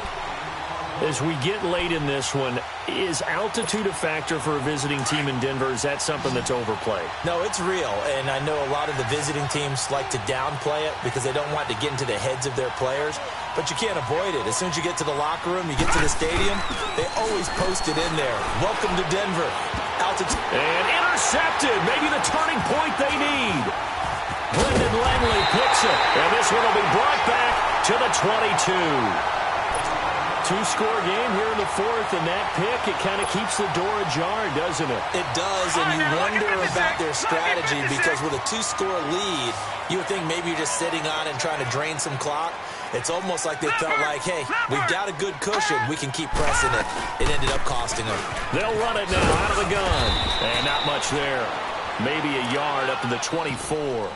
As we get late in this one, is altitude a factor for a visiting team in Denver? Is that something that's overplayed? No, it's real, and I know a lot of the visiting teams like to downplay it because they don't want to get into the heads of their players, but you can't avoid it. As soon as you get to the locker room, you get to the stadium, they always post it in there. Welcome to Denver. Altitude. And intercepted. Maybe the turning point they need. Brendan Langley picks it, and this one will be brought back to the 22. 2-score game here in the 4th, and that pick, it kind of keeps the door ajar, doesn't it? It does, and you wonder about their strategy because with a 2-score lead, you would think maybe you're just sitting on and trying to drain some clock. It's almost like they felt like, hey, we've got a good cushion. We can keep pressing it. It ended up costing them. They'll run it now out of the gun. And not much there. Maybe a yard up to the 24.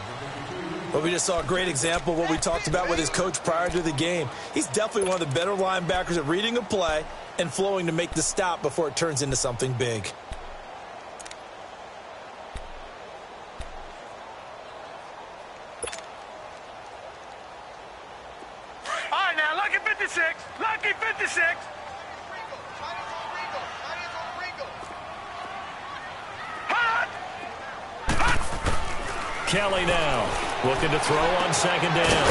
But we just saw a great example of what we talked about with his coach prior to the game. He's definitely one of the better linebackers at reading a play and flowing to make the stop before it turns into something big. All right, now, lucky 56. Lucky 56. Kelly now looking to throw on 2nd down.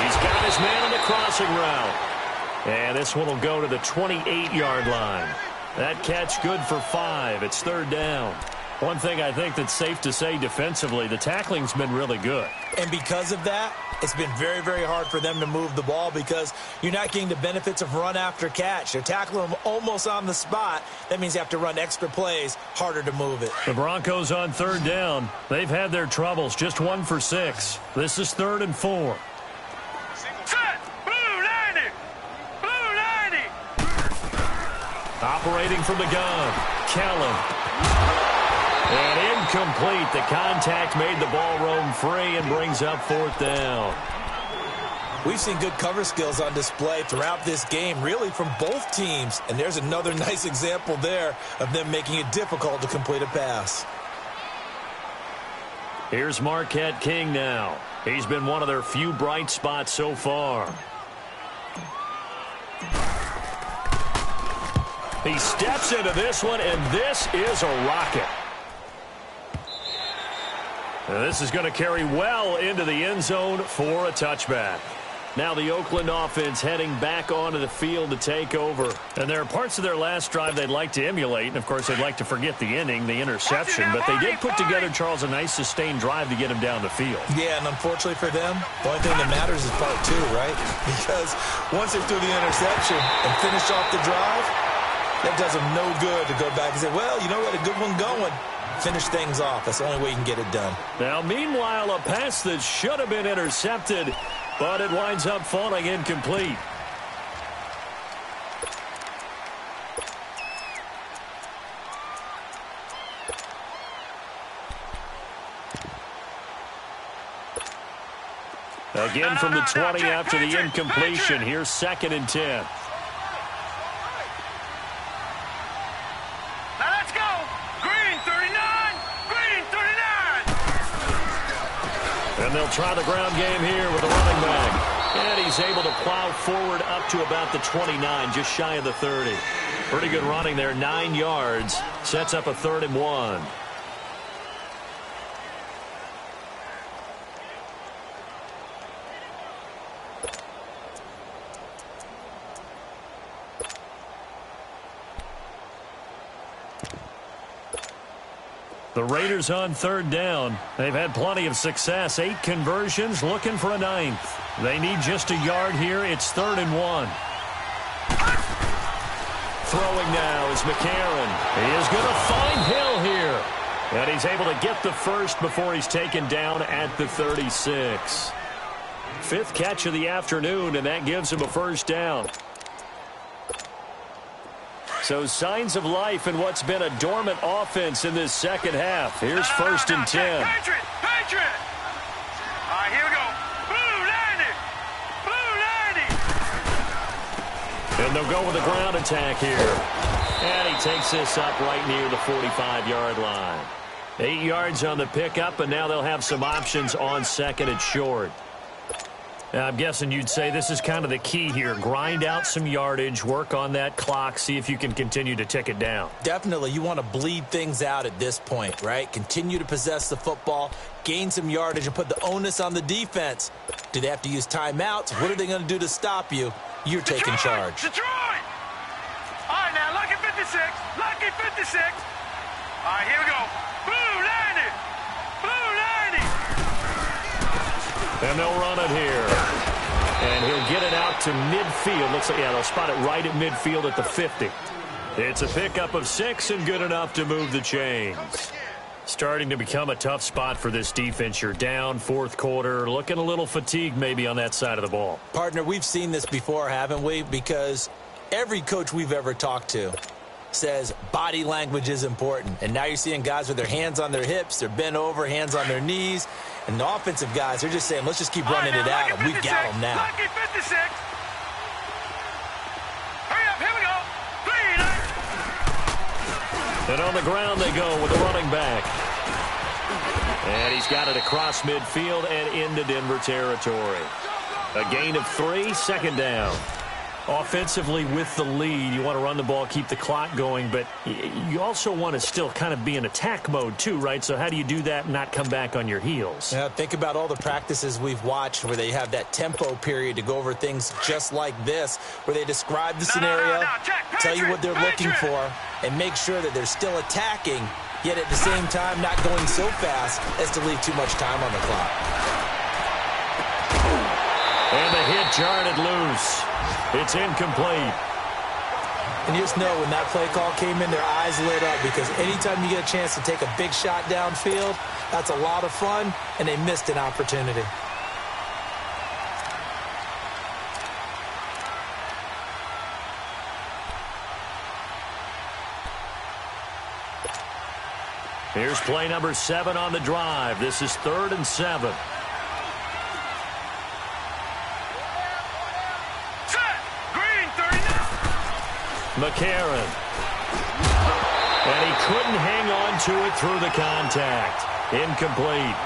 He's got his man on the crossing route. And this one will go to the 28-yard line. That catch good for 5. It's 3rd down. One thing I think that's safe to say defensively, the tackling's been really good. And because of that, it's been very, very hard for them to move the ball because you're not getting the benefits of run after catch. They're tackling them almost on the spot. That means you have to run extra plays, harder to move it. The Broncos on 3rd down. They've had their troubles, just 1 for 6. This is 3rd and 4. Set. Blue 90. Blue 90. Operating from the gun, Kellen. And incomplete. The contact made the ball roam free and brings up 4th down. We've seen good cover skills on display throughout this game, really from both teams. And there's another nice example there of them making it difficult to complete a pass. Here's Marquette King now. He's been one of their few bright spots so far. He steps into this one, and this is a rocket. And this is going to carry well into the end zone for a touchback. Now the Oakland offense heading back onto the field to take over. And there are parts of their last drive they'd like to emulate. And, of course, they'd like to forget the inning, the interception. But they did put together, Charles, a nice sustained drive to get him down the field. Yeah, and unfortunately for them, the only thing that matters is part 2, right? Because once they threw the interception and finished off the drive, that does them no good to go back and say, well, you know, we had a good one going. Finish things off. That's the only way you can get it done. Now, meanwhile, a pass that should have been intercepted, but it winds up falling incomplete. Again from the 20 after the incompletion. Here's 2nd and 10. Now let's go. Green 39. And they'll try the ground game here with the running back. And he's able to plow forward up to about the 29, just shy of the 30. Pretty good running there, 9 yards. Sets up a 3rd and 1. The Raiders on 3rd down. They've had plenty of success. 8 conversions, looking for a 9th. They need just a yard here. It's 3rd and 1. Throwing now is McCarron. He is going to find Hill here. And he's able to get the first before he's taken down at the 36. 5th catch of the afternoon, and that gives him a 1st down. So signs of life in what's been a dormant offense in this second half. Here's 1st and 10. Patriot! Patriot! All right, here we go. Blue 90! Blue 90! And they'll go with a ground attack here. And he takes this up right near the 45-yard line. 8 yards on the pickup, and now they'll have some options on 2nd and short. I'm guessing you'd say this is kind of the key here. Grind out some yardage, work on that clock, see if you can continue to tick it down. Definitely. You want to bleed things out at this point, right? Continue to possess the football, gain some yardage, and put the onus on the defense. Do they have to use timeouts? What are they going to do to stop you? You're taking charge. Detroit! All right, now, lucky 56. Lucky 56. All right, here we go. Blue 90. Blue 90. And they'll run it here. And he'll get it out to midfield. Looks like, yeah, they'll spot it right at midfield at the 50. It's a pickup of 6 and good enough to move the chains. Starting to become a tough spot for this defense. You're down, 4th quarter, looking a little fatigued maybe on that side of the ball. Partner, we've seen this before, haven't we? Because every coach we've ever talked to says body language is important. And now you're seeing guys with their hands on their hips, they're bent over, hands on their knees. And the offensive guys, they're just saying, let's just keep running it at them. We've got them now. Lucky 56. Hurry up, here we go. 3 And on the ground they go with the running back. And he's got it across midfield and into Denver territory. A gain of 3, 2nd down. Offensively with the lead, you want to run the ball, keep the clock going, but you also want to still kind of be in attack mode too, right? So how do you do that and not come back on your heels? Yeah, think about all the practices we've watched where they have that tempo period to go over things just like this, where they describe the scenario, tell you what they're looking for, and make sure that they're still attacking, yet at the same time not going so fast as to leave too much time on the clock. And the hit jarred it loose. It's incomplete. And you just know when that play call came in, their eyes lit up, because anytime you get a chance to take a big shot downfield, that's a lot of fun, and they missed an opportunity. Here's play number 7 on the drive. This is 3rd and 7. McCarron. And he couldn't hang on to it through the contact. Incomplete.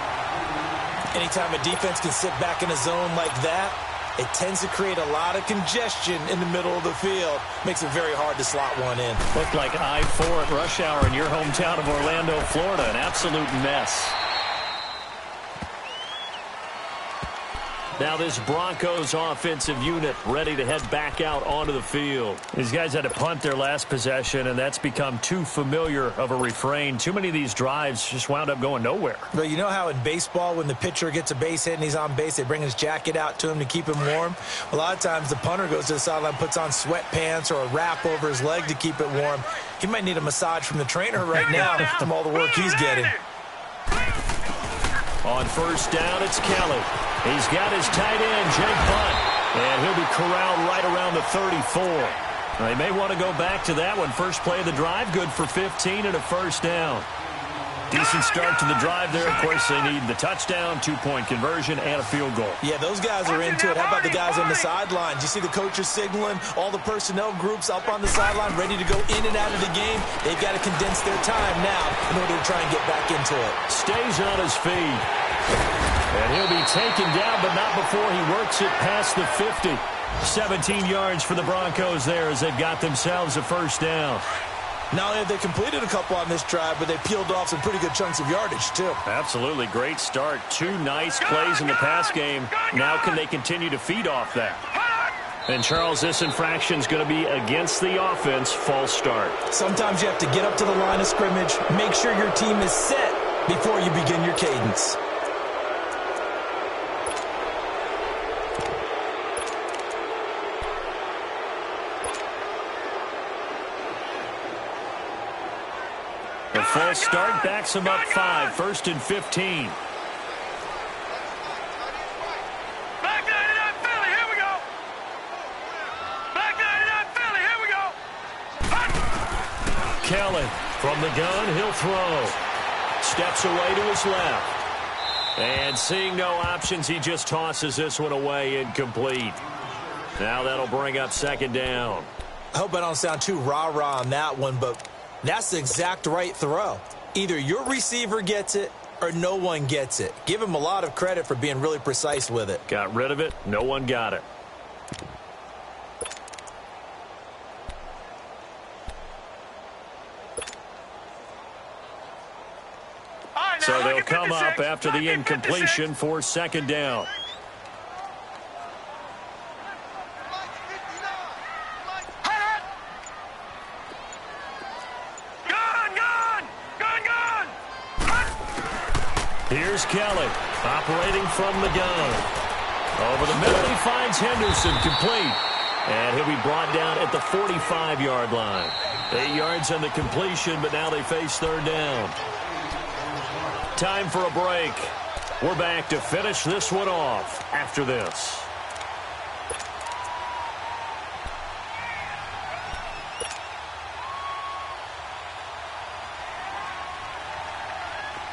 Anytime a defense can sit back in a zone like that, it tends to create a lot of congestion in the middle of the field. Makes it very hard to slot one in. Looked like I-4 at rush hour in your hometown of Orlando, Florida. An absolute mess. Now this Broncos offensive unit ready to head back out onto the field. These guys had to punt their last possession, and that's become too familiar of a refrain. Too many of these drives just wound up going nowhere. But you know how in baseball, when the pitcher gets a base hit and he's on base, they bring his jacket out to him to keep him warm? A lot of times the punter goes to the sideline, puts on sweatpants or a wrap over his leg to keep it warm. He might need a massage from the trainer right now from all the work he's getting. On 1st down, it's Kelly. He's got his tight end, Jake Butt, and he'll be corralled right around the 34. They may want to go back to that one. First play of the drive, good for 15 and a 1st down. Decent start to the drive there. Of course, they need the touchdown, 2-point conversion, and a field goal. Yeah, those guys are into it. How about the guys on the sidelines? You see the coaches signaling, all the personnel groups up on the sideline ready to go in and out of the game. They've got to condense their time now in order to try and get back into it. Stays on his feet. And he'll be taken down, but not before he works it past the 50. 17 yards for the Broncos there as they've got themselves a first down. Not only have they completed a couple on this drive, but they peeled off some pretty good chunks of yardage, too. Absolutely. Great start. 2 nice plays in the pass game. Now can they continue to feed off that? And, Charles, this infraction is going to be against the offense. False start. Sometimes you have to get up to the line of scrimmage, make sure your team is set before you begin your cadence. The false start backs him up 5, 1st and 15. Kelly from the gun, he'll throw. Steps away to his left. And seeing no options, he just tosses this one away, incomplete. Now that'll bring up 2nd down. I hope I don't sound too rah-rah on that one, but that's the exact right throw. Either your receiver gets it or no one gets it. Give him a lot of credit for being really precise with it. Got rid of it. No one got it. So they'll come up after the incompletion for 2nd down. Here's Kelly operating from the gun. Over the middle, he finds Henderson complete. And he'll be brought down at the 45-yard line. 8 yards on the completion, but now they face 3rd down. Time for a break. We're back to finish this one off after this.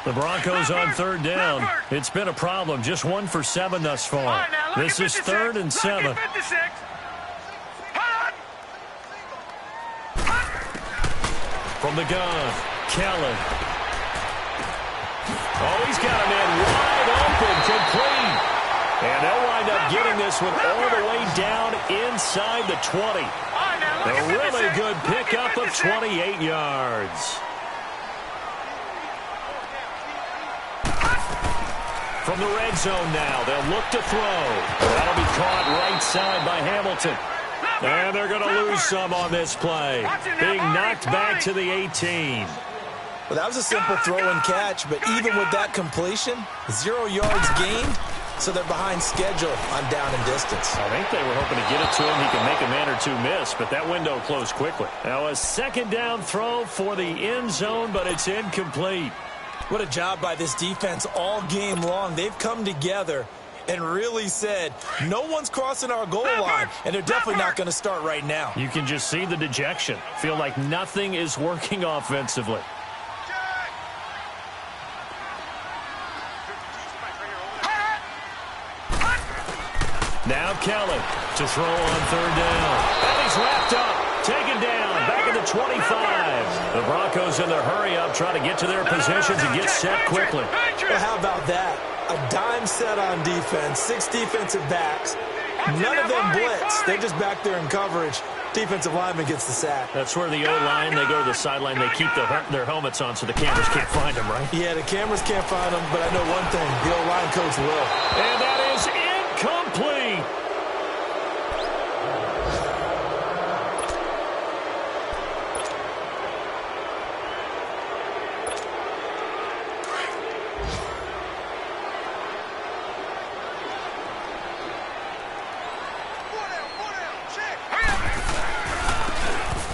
The Broncos on 3rd down. It's been a problem. Just 1 for 7 thus far. This is 3rd and 7. From the gun, Kelly. Oh, he's got a man wide open, complete. And they'll wind up getting this one all the way down inside the 20. A really good pickup of 28 yards. From the red zone now, they'll look to throw. That'll be caught right side by Hamilton. And they're going to lose some on this play. Being knocked back to the 18. Well, that was a simple throw and catch, but even with that completion, 0 yards gained, so they're behind schedule on down and distance. I think they were hoping to get it to him. He can make a man or two miss, but that window closed quickly. Now a 2nd down throw for the end zone, but it's incomplete. What a job by this defense all game long. They've come together and really said, no one's crossing our goal line, and they're definitely not going to start right now. You can just see the dejection. Feel like nothing is working offensively. Now Kelly to throw on 3rd down. And he's wrapped up, taken down, back at the 25. The Broncos in their hurry-up trying to get to their positions and get set quickly. Well, how about that? A dime set on defense, 6 defensive backs. None of them blitz. They're just back there in coverage. Defensive lineman gets the sack. That's where the O-line, they go to the sideline, they keep their helmets on so the cameras can't find them, right? Yeah, the cameras can't find them, but I know one thing. The O-line coach will. And that is incomplete.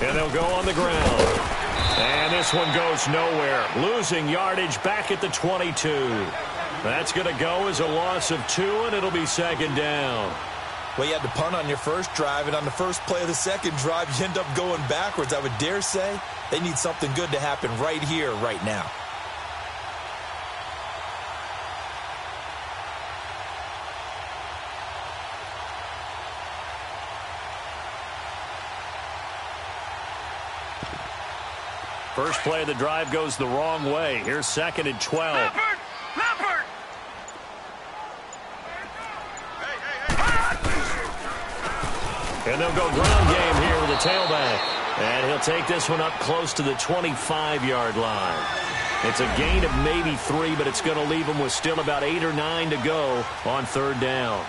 And they'll go on the ground. And this one goes nowhere. Losing yardage back at the 22. That's going to go as a loss of 2, and it'll be 2nd down. Well, you had to punt on your first drive, and on the first play of the second drive, you end up going backwards. I would dare say they need something good to happen right here, right now. First play of the drive goes the wrong way. Here's 2nd and 12. Leopard! And they'll go ground game here with the tailback. And he'll take this one up close to the 25-yard line. It's a gain of maybe 3, but it's going to leave him with still about 8 or 9 to go on third down.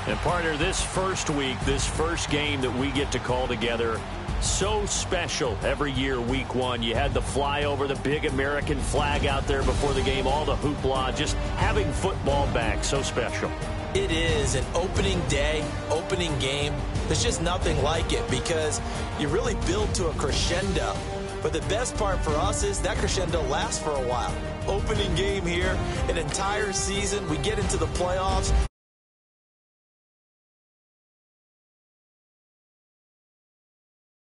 And partner, this first week, this first game that we get to call together, so special every year, week 1. You had the flyover, the big American flag out there before the game, all the hoopla, just having football back, so special. It is an opening day, opening game. There's just nothing like it because you really build to a crescendo. But the best part for us is that crescendo lasts for a while. Opening game here, an entire season. We get into the playoffs.